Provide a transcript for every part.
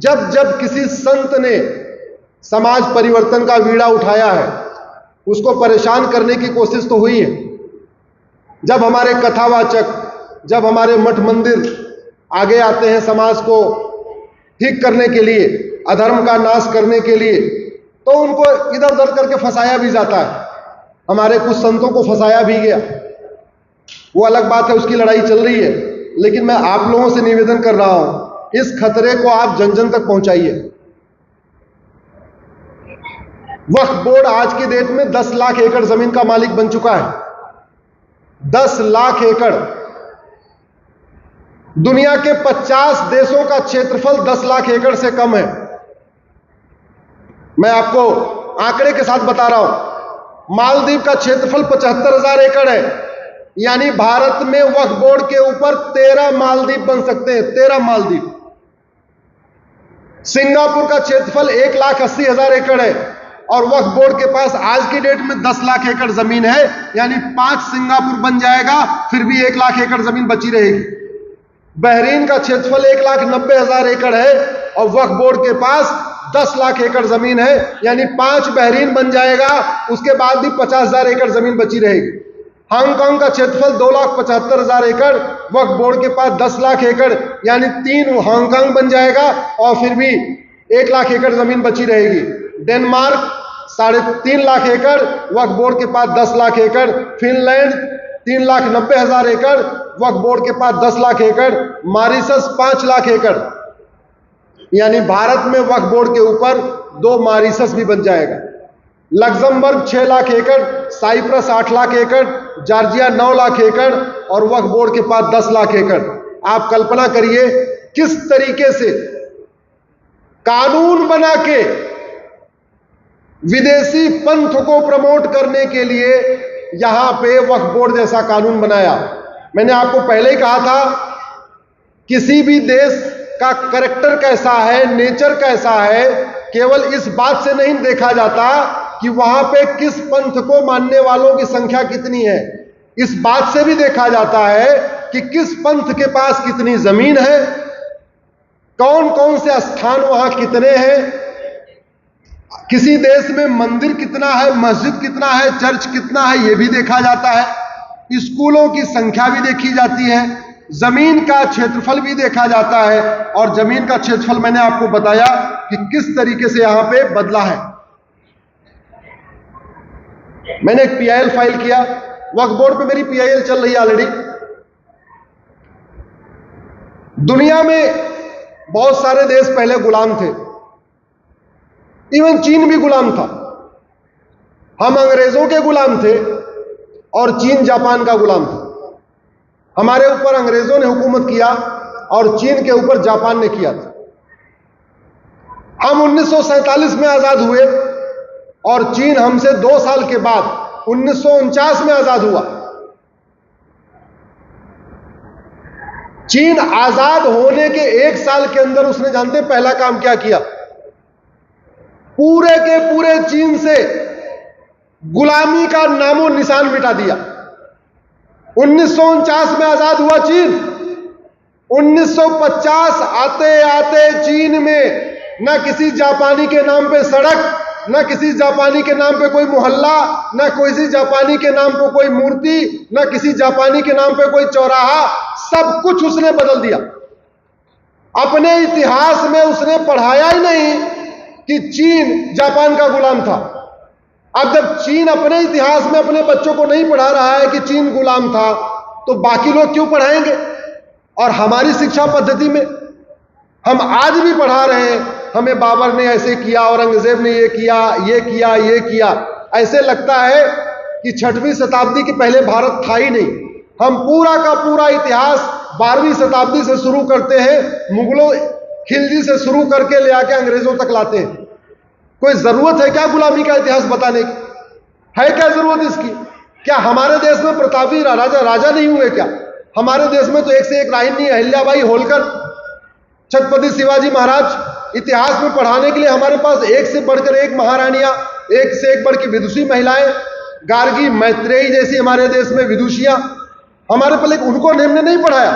जब जब किसी संत ने समाज परिवर्तन का बीड़ा उठाया है, उसको परेशान करने की कोशिश तो हुई है। जब हमारे कथावाचक, जब हमारे मठ मंदिर आगे आते हैं समाज को ठीक करने के लिए, अधर्म का नाश करने के लिए, तो उनको इधर उधर करके फंसाया भी जाता है। हमारे कुछ संतों को फंसाया भी गया, वो अलग बात है, उसकी लड़ाई चल रही है। लेकिन मैं आप लोगों से निवेदन कर रहा हूं, इस खतरे को आप जन जन तक पहुंचाइए। वक्फ बोर्ड आज की डेट में 10 लाख एकड़ जमीन का मालिक बन चुका है। 10 लाख एकड़। दुनिया के 50 देशों का क्षेत्रफल 10 लाख एकड़ से कम है। मैं आपको आंकड़े के साथ बता रहा हूं, मालदीव का क्षेत्रफल 75,000 एकड़ है। यानी भारत में वक्फ बोर्ड के ऊपर 13 मालदीव बन सकते हैं, 13 मालदीव। सिंगापुर का क्षेत्रफल 1,80,000 एकड़ है और वक्फ बोर्ड के पास आज की डेट में 10 लाख एकड़ जमीन है। यानी 5 सिंगापुर बन जाएगा, फिर भी 1 लाख एकड़ जमीन बची रहेगी। बहरीन का क्षेत्रफल 1,90,000 एकड़ है और वक्फ बोर्ड के पास 10 लाख एकड़ जमीन है। यानी 5 बहरीन बन जाएगा, उसके बाद भी 50,000 एकड़ जमीन बची रहेगी। हांगकांग का क्षेत्रफल 2,75,000 एकड़, वक्फ बोर्ड के पास 10 लाख एकड़, यानी 3 हांगकांग बन जाएगा और फिर भी 1 लाख एकड़ जमीन बची रहेगी। डेनमार्क 3.5 लाख एकड़, वक्फ बोर्ड के पास 10 लाख एकड़। फिनलैंड 3,90,000 एकड़, वक्फ बोर्ड के पास 10 लाख एकड़। मॉरिशस 5 लाख एकड़। यानी भारत में वक्फ बोर्ड के ऊपर 2 मॉरिशस भी बन जाएगा। लग्जमबर्ग 6 लाख एकड़, साइप्रस 8 लाख एकड़, जॉर्जिया 9 लाख एकड़ और वक्फ बोर्ड के पास 10 लाख एकड़। आप कल्पना करिए किस तरीके से कानून बना के विदेशी पंथ को प्रमोट करने के लिए यहां पे वक्फ बोर्ड जैसा कानून बनाया। मैंने आपको पहले ही कहा था, किसी भी देश का कैरेक्टर कैसा है, नेचर कैसा है, केवल इस बात से नहीं देखा जाता कि वहां पे किस पंथ को मानने वालों की संख्या कितनी है। इस बात से भी देखा जाता है कि किस पंथ के पास कितनी जमीन है, कौन कौन से स्थान वहां कितने हैं, किसी देश में मंदिर कितना है, मस्जिद कितना है, चर्च कितना है, यह भी देखा जाता है। स्कूलों की संख्या भी देखी जाती है, जमीन का क्षेत्रफल भी देखा जाता है। और जमीन का क्षेत्रफल मैंने आपको बताया कि किस तरीके से यहां पे बदला है। मैंने एक पीआईएल फाइल किया, वक्फ बोर्ड पे मेरी पीआईएल चल रही है ऑलरेडी। दुनिया में बहुत सारे देश पहले गुलाम थे, इवन चीन भी गुलाम था। हम अंग्रेजों के गुलाम थे और चीन जापान का गुलाम था। हमारे ऊपर अंग्रेजों ने हुकूमत किया और चीन के ऊपर जापान ने किया था। हम 1947 में आजाद हुए और चीन हमसे 2 साल के बाद 1949 में आजाद हुआ। चीन आजाद होने के 1 साल के अंदर उसने जानते पहला काम क्या किया? पूरे के पूरे चीन से गुलामी का नामो निशान मिटा दिया। 1949 में आजाद हुआ चीन। 1950 आते आते चीन में न किसी जापानी के नाम पे सड़क, न किसी जापानी के नाम पे कोई मोहल्ला, न किसी जापानी के नाम पे कोई मूर्ति, न किसी जापानी के नाम पे कोई चौराहा, सब कुछ उसने बदल दिया। अपने इतिहास में उसने पढ़ाया ही नहीं कि चीन जापान का गुलाम था। अब जब चीन अपने इतिहास में अपने बच्चों को नहीं पढ़ा रहा है कि चीन गुलाम था, तो बाकी लोग क्यों पढ़ाएंगे? और हमारी शिक्षा पद्धति में हम आज भी पढ़ा रहे हैं, हमें बाबर ने ऐसे किया, औरंगजेब ने ये किया, ये किया, ये किया। ऐसे लगता है कि 6वीं शताब्दी के पहले भारत था ही नहीं। हम पूरा का पूरा इतिहास 12वीं शताब्दी से शुरू करते हैं, मुगलों खिलजी से शुरू करके ले आके अंग्रेजों तक लाते हैं। कोई जरूरत है क्या गुलामी का इतिहास बताने की? है क्या जरूरत इसकी? क्या हमारे देश में प्रतापी राजा नहीं हुए क्या? हमारे देश में तो एक से एक रानी अहिल्याबाई होलकर, छत्रपति शिवाजी महाराज, इतिहास में पढ़ाने के लिए हमारे पास एक से बढ़कर एक महारानियां, एक से एक बढ़ के विदुषी महिलाएं, गार्गी मैत्रेयी जैसी हमारे देश में विदुषियां हमारे पर, लेकिन उनको हमने नहीं पढ़ाया।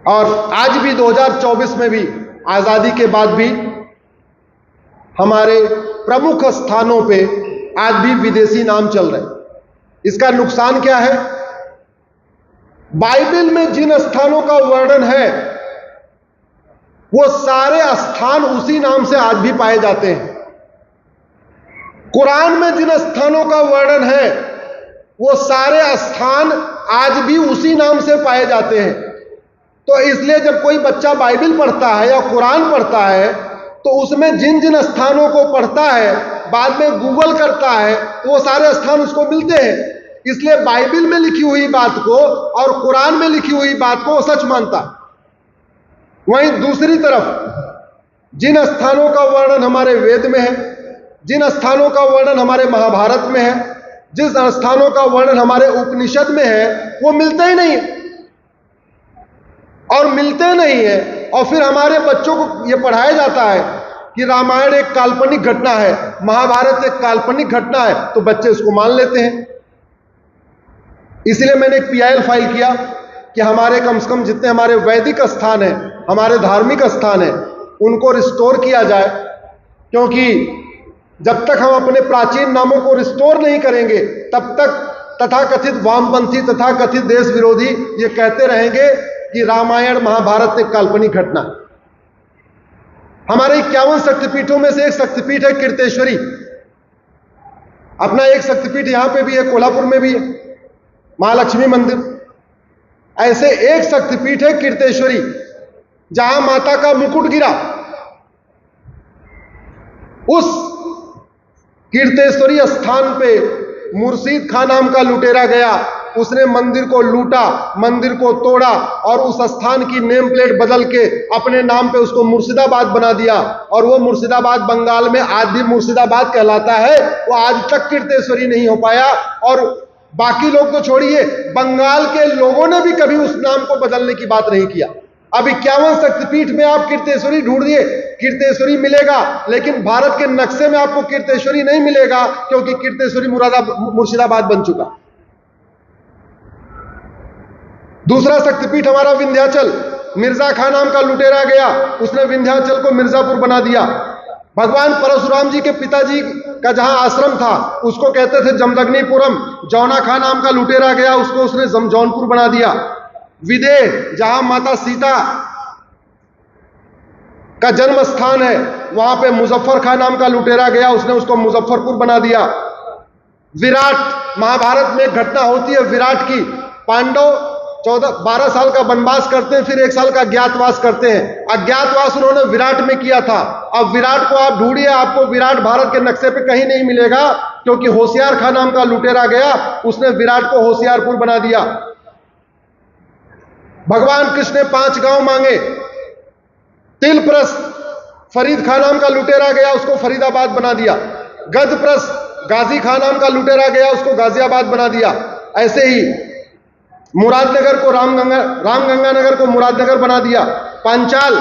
और आज भी 2024 में भी, आजादी के बाद भी हमारे प्रमुख स्थानों पे आज भी विदेशी नाम चल रहे हैं। इसका नुकसान क्या है? बाइबल में जिन स्थानों का वर्णन है वो सारे स्थान उसी नाम से आज भी पाए जाते हैं। कुरान में जिन स्थानों का वर्णन है वो सारे स्थान आज भी उसी नाम से पाए जाते हैं। तो इसलिए जब कोई बच्चा बाइबल पढ़ता है या कुरान पढ़ता है तो उसमें जिन जिन स्थानों को पढ़ता है, बाद में गूगल करता है तो वो सारे स्थान उसको मिलते हैं। इसलिए बाइबल में लिखी हुई बात को और कुरान में लिखी हुई बात को वो सच मानता है। वहीं दूसरी तरफ जिन स्थानों का वर्णन हमारे वेद में है, जिन स्थानों का वर्णन हमारे महाभारत में है, जिस स्थानों का वर्णन हमारे उपनिषद में है, वो मिलते ही नहीं है। और मिलते नहीं है और फिर हमारे बच्चों को यह पढ़ाया जाता है कि रामायण एक काल्पनिक घटना है, महाभारत एक काल्पनिक घटना है, तो बच्चे उसको मान लेते हैं। इसलिए मैंने एक PIL फाइल किया कि हमारे कम से कम जितने हमारे वैदिक स्थान हैं, हमारे धार्मिक स्थान हैं, उनको रिस्टोर किया जाए। क्योंकि जब तक हम अपने प्राचीन नामों को रिस्टोर नहीं करेंगे तब तक तथाकथित वामपंथी, तथाकथित देश विरोधी ये कहते रहेंगे कि रामायण महाभारत एक काल्पनिक घटना। हमारे 51 शक्तिपीठों में से एक शक्तिपीठ है कीर्तेश्वरी। अपना एक शक्तिपीठ यहां पे भी है, कोल्हापुर में भी है, महालक्ष्मी मंदिर। ऐसे एक शक्तिपीठ है कीर्तेश्वरी जहां माता का मुकुट गिरा। उस कीर्तेश्वरी स्थान पे मुर्शीद खां नाम का लुटेरा गया। उसने मंदिर को लूटा, मंदिर को तोड़ा और उस स्थान की नेम प्लेट बदल के अपने नाम पे उसको मुर्शिदाबाद बना दिया। और वो मुर्शिदाबाद बंगाल में आज भी मुर्शिदाबाद कहलाता है। वो आज तक कीर्तेश्वरी नहीं हो पाया। और बाकी लोग तो छोड़िए, बंगाल के लोगों ने भी कभी उस नाम को बदलने की बात नहीं किया। अब 51 शक्तिपीठ में आप कीर्तेश्वरी ढूंढिए, कीर्तेश्वरी मिलेगा, लेकिन भारत के नक्शे में आपको कीर्तेश्वरी नहीं मिलेगा, क्योंकि कीर्तेश्वरी मुर्शिदाबाद बन चुका। दूसरा शक्तिपीठ हमारा विंध्याचल। मिर्जा खां नाम का लुटेरा गया, उसने विंध्याचल को मिर्जापुर बना दिया। भगवान परशुराम जी के पिताजी का जहां आश्रम था उसको कहते थे जमदग्निपुरम। जौना खां नाम का लुटेरा गया, उसको उसने जौनपुर बना दिया। विदेह, जहां माता सीता का जन्म स्थान है, वहां पे मुजफ्फर खां नाम का लुटेरा गया, उसने उसको मुजफ्फरपुर बना दिया। विराट, महाभारत में एक घटना होती है विराट की। पांडव 12 साल का वनवास करते हैं, फिर 1 साल का अज्ञातवास करते हैं। अज्ञातवास उन्होंने विराट में किया था। अब विराट को आप ढूंढिए, आपको विराट भारत के नक्शे पे कहीं नहीं मिलेगा, क्योंकि होशियार खां नाम का लुटेरा गया, उसने विराट को होशियारपुर बना दिया। भगवान कृष्ण ने 5 गांव मांगे। तिलप्रस्थ, फरीद खां नाम का लुटेरा गया, उसको फरीदाबाद बना दिया। गजप्रस्थ, गाजी खां नाम का लुटेरा गया, उसको गाजियाबाद बना दिया। ऐसे ही मुरादनगर को रामगंगा नगर को मुरादनगर बना दिया। पांचाल,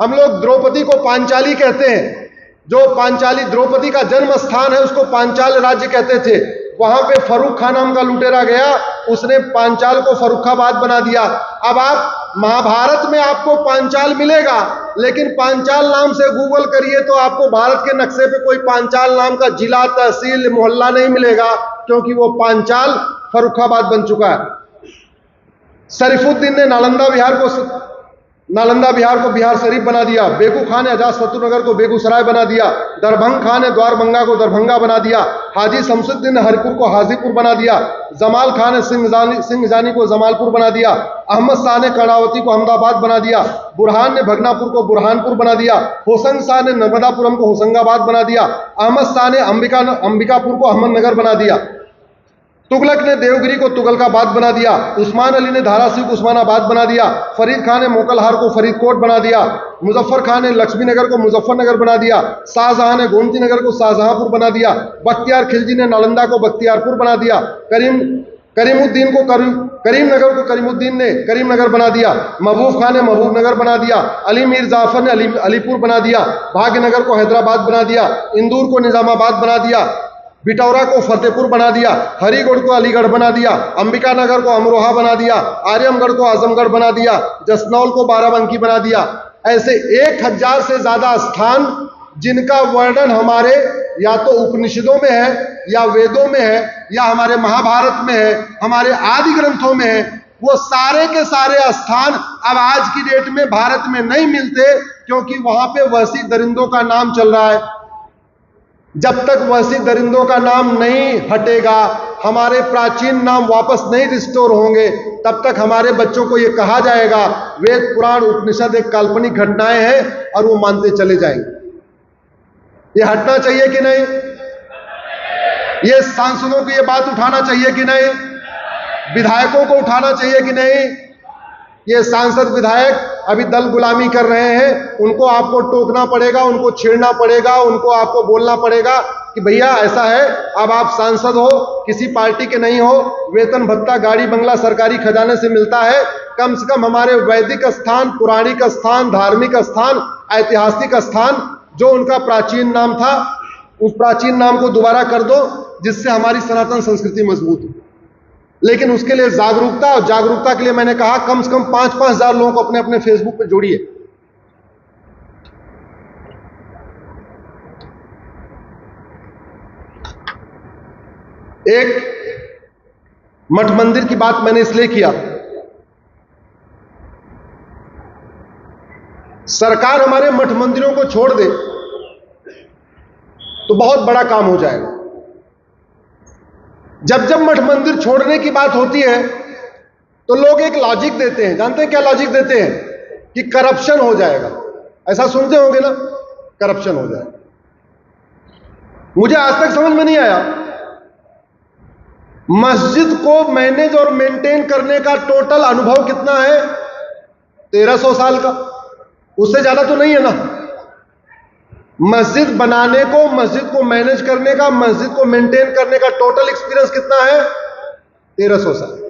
हम लोग द्रौपदी को पांचाली कहते हैं। जो पांचाली द्रौपदी का जन्म स्थान है उसको पांचाल राज्य कहते थे। वहां पे फर्रुख खां नाम का लुटेरा गया, उसने पांचाल को फर्रुखाबाद बना दिया। अब आप महाभारत में आपको पांचाल मिलेगा, लेकिन पांचाल नाम से गूगल करिए तो आपको भारत के नक्शे पे कोई पांचाल नाम का जिला, तहसील, मोहल्ला नहीं मिलेगा, क्योंकि वो पांचाल फर्रुखाबाद बन चुका है। शरीफुद्दीन ने नालंदा बिहार को बिहार शरीफ बना दिया। बेगू खां ने अजातशत्रु नगर को बेगूसराय बना दिया। दरभंग खां ने द्वारभंगा को दरभंगा बना दिया। हाजी शमसुद्दीन ने हरिपुर को हाजीपुर बना दिया। जमाल खान ने सिंहजानी को जमालपुर बना दिया। अहमद शाह ने कर्णावती को अहमदाबाद बना दिया। बुरहान ने भगनापुर को बुरहानपुर बना दिया। होशंग शाह ने नर्मदापुरम को होशंगाबाद बना दिया। अहमद शाह ने अंबिकापुर को अहमदनगर बना दिया। तुगलक ने देवगिरी को तुगलकाबाद बना दिया। उस्मान अली ने धाराशिव को उस्मानाबाद बना दिया। फरीद खान ने मोकलहार को फरीदकोट बना दिया। मुजफ्फर खान ने लक्ष्मीनगर को मुजफ्फरनगर बना दिया। शाहजहां ने गोमती नगर को शाहजहांपुर बना दिया। बख्तियार खिलजी ने नालंदा को बख्तियारपुर बना दिया। करीमुद्दीन को करीमनगर को करीमुद्दीन ने करीमनगर बना दिया। महबूब खान ने महबूबनगर बना दिया। अली मीर जाफर ने अलीपुर बना दिया। भाग्यनगर को हैदराबाद बना दिया। इंदौर को निजामाबाद बना दिया। बिटौरा को फतेहपुर बना दिया, हरिगढ़ को अलीगढ़ बना दिया, अंबिका नगर को अमरोहा बना दिया, आर्यमगढ़ को आजमगढ़ बना दिया, जसनौल को बाराबंकी बना दिया। ऐसे 1000 से ज्यादा स्थान जिनका वर्णन हमारे या तो उपनिषदों में है, या वेदों में है, या हमारे महाभारत में है, हमारे आदि ग्रंथों में है, वो सारे के सारे स्थान अब आज की डेट में भारत में नहीं मिलते, क्योंकि वहां पे वहशी दरिंदों का नाम चल रहा है। जब तक वहशी दरिंदों का नाम नहीं हटेगा, हमारे प्राचीन नाम वापस नहीं रिस्टोर होंगे, तब तक हमारे बच्चों को यह कहा जाएगा वेद पुराण उपनिषद एक काल्पनिक घटनाएं हैं, और वो मानते चले जाएंगे। ये हटना चाहिए कि नहीं? ये सांसदों को ये बात उठाना चाहिए कि नहीं? विधायकों को उठाना चाहिए कि नहीं? ये सांसद विधायक अभी दल गुलामी कर रहे हैं, उनको आपको टोकना पड़ेगा, उनको छेड़ना पड़ेगा, उनको आपको बोलना पड़ेगा कि भैया ऐसा है, अब आप सांसद हो, किसी पार्टी के नहीं हो, वेतन भत्ता गाड़ी बंगला सरकारी खजाने से मिलता है, कम से कम हमारे वैदिक स्थान, पौराणिक स्थान, धार्मिक स्थान, ऐतिहासिक स्थान जो उनका प्राचीन नाम था, उस प्राचीन नाम को दोबारा कर दो, जिससे हमारी सनातन संस्कृति मजबूत हो। लेकिन उसके लिए जागरूकता, और जागरूकता के लिए मैंने कहा कम से कम 5-5 हजार लोगों को अपने अपने फेसबुक पे जोड़िए। एक मठ मंदिर की बात मैंने इसलिए किया, सरकार हमारे मठ मंदिरों को छोड़ दे तो बहुत बड़ा काम हो जाएगा। जब जब मठ मंदिर छोड़ने की बात होती है तो लोग एक लॉजिक देते हैं, जानते हैं क्या लॉजिक देते हैं? कि करप्शन हो जाएगा। ऐसा सुनते होंगे ना, करप्शन हो जाएगा। मुझे आज तक समझ में नहीं आया, मस्जिद को मैनेज और मेंटेन करने का टोटल अनुभव कितना है? 1300 साल का, उससे ज्यादा तो नहीं है ना। मस्जिद बनाने को, मस्जिद को मैनेज करने का, मस्जिद को मेंटेन करने का टोटल एक्सपीरियंस कितना है? 1300 साल।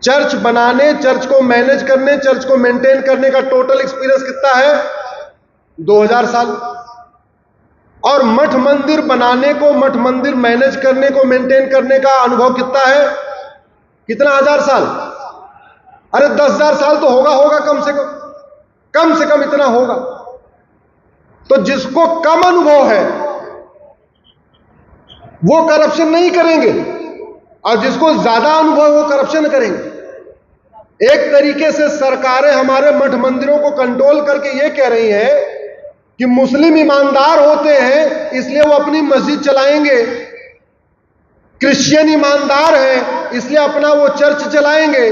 चर्च बनाने, चर्च को मैनेज करने, चर्च को मेंटेन करने का टोटल एक्सपीरियंस कितना है? 2000 साल। और मठ मंदिर बनाने को, मठ मंदिर मैनेज करने को, मेंटेन करने का अनुभव कितना है? कितना हजार साल? अरे 10,000 साल तो होगा कम से कम इतना होगा। तो जिसको कम अनुभव है वो करप्शन नहीं करेंगे, और जिसको ज्यादा अनुभव वो करप्शन करेंगे। एक तरीके से सरकारें हमारे मठ मंदिरों को कंट्रोल करके ये कह रही हैं कि मुस्लिम ईमानदार होते हैं इसलिए वो अपनी मस्जिद चलाएंगे, क्रिश्चियन ईमानदार हैं इसलिए अपना वो चर्च चलाएंगे,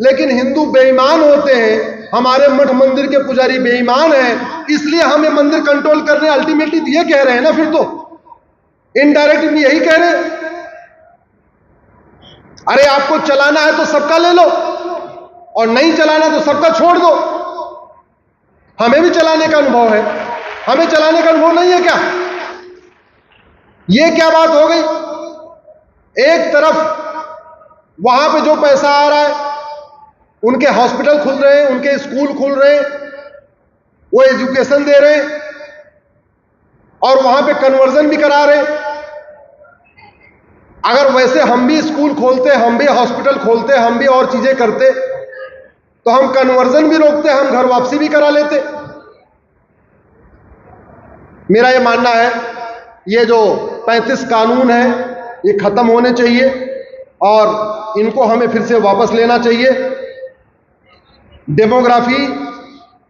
लेकिन हिंदू बेईमान होते हैं, हमारे मठ मंदिर के पुजारी बेईमान हैं, इसलिए हमें मंदिर कंट्रोल करने। अल्टीमेटली ये कह रहे हैं ना, फिर तो इनडायरेक्टली यही कह रहे हैं। अरे आपको चलाना है तो सबका ले लो, और नहीं चलाना तो सबका छोड़ दो। हमें भी चलाने का अनुभव है, हमें चलाने का अनुभव नहीं है क्या? ये क्या बात हो गई? एक तरफ वहां पे जो पैसा आ रहा है, उनके हॉस्पिटल खुल रहे हैं, उनके स्कूल खुल रहे हैं, वो एजुकेशन दे रहे हैं, और वहां पे कन्वर्जन भी करा रहे हैं। अगर वैसे हम भी स्कूल खोलते, हम भी हॉस्पिटल खोलते, हम भी और चीजें करते, तो हम कन्वर्जन भी रोकते, हम घर वापसी भी करा लेते। मेरा ये मानना है ये जो 35 कानून है ये खत्म होने चाहिए, और इनको हमें फिर से वापस लेना चाहिए। डेमोग्राफी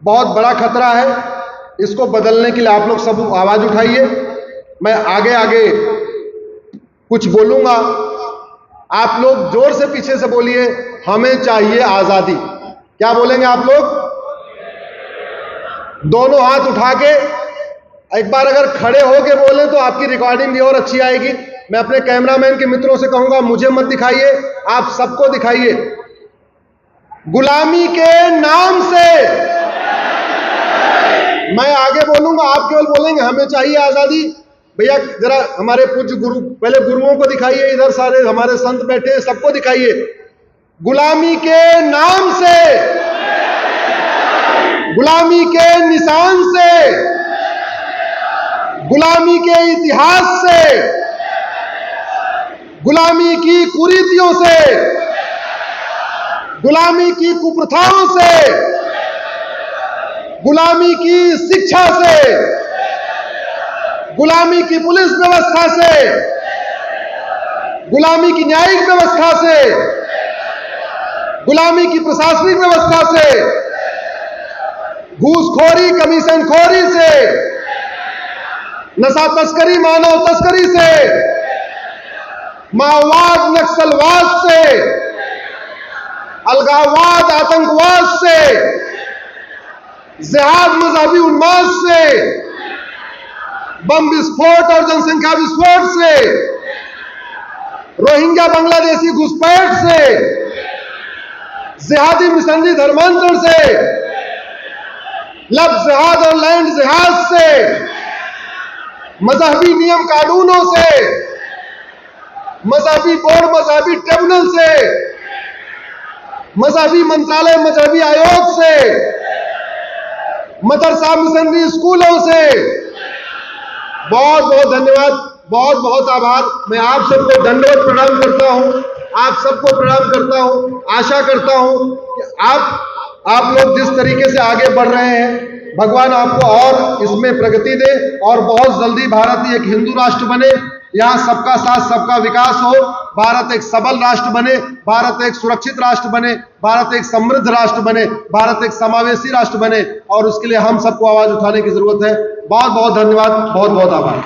बहुत बड़ा खतरा है, इसको बदलने के लिए आप लोग सब आवाज उठाइए। मैं आगे आगे कुछ बोलूंगा, आप लोग जोर से पीछे से बोलिए, हमें चाहिए आजादी। क्या बोलेंगे आप लोग? दोनों हाथ उठा के एक बार अगर खड़े होके बोले तो आपकी रिकॉर्डिंग भी और अच्छी आएगी। मैं अपने कैमरामैन के मित्रों से कहूंगा, मुझे मत दिखाइए, आप सबको दिखाइए। गुलामी के नाम से मैं आगे बोलूंगा, आप केवल बोलेंगे हमें चाहिए आजादी। भैया जरा हमारे पूज्य गुरु, पहले गुरुओं को दिखाइए, इधर सारे हमारे संत बैठे हैं, सबको दिखाइए। गुलामी के नाम से, गुलामी के निशान से, गुलामी के इतिहास से गुलामी की कुरीतियों से, गुलामी की कुप्रथाओं से, गुलामी की शिक्षा से, गुलामी की पुलिस व्यवस्था से, गुलामी की न्यायिक व्यवस्था से, गुलामी की प्रशासनिक व्यवस्था से, घूसखोरी कमीशनखोरी से, नशा तस्करी मानव तस्करी से, माओवाद नक्सलवाद से, अलगाववाद आतंकवाद से, जिहाद मजहबी उन्माद से, बम विस्फोट और जनसंख्या विस्फोट से, रोहिंग्या बांग्लादेशी घुसपैठ से, जिहादी मिशनरी धर्मांतरण से, लव जिहाद और लैंड जिहाद से, मजहबी नियम कानूनों से, मजहबी बोर्ड मजहबी ट्रिब्यूनल से, मजहबी मंत्रालय मजहबी आयोग से, मदरसा मिशनरी स्कूलों से। बहुत बहुत धन्यवाद, बहुत बहुत आभार। मैं आप सबको दंडवत प्रणाम करता हूं, आप सबको प्रणाम करता हूं। आशा करता हूं कि आप लोग जिस तरीके से आगे बढ़ रहे हैं, भगवान आपको और इसमें प्रगति दे और बहुत जल्दी भारत एक हिंदू राष्ट्र बने, यहाँ सबका साथ सबका विकास हो, भारत एक सबल राष्ट्र बने, भारत एक सुरक्षित राष्ट्र बने, भारत एक समृद्ध राष्ट्र बने, भारत एक समावेशी राष्ट्र बने, और उसके लिए हम सबको आवाज उठाने की जरूरत है। बहुत बहुत धन्यवाद, बहुत बहुत आभार।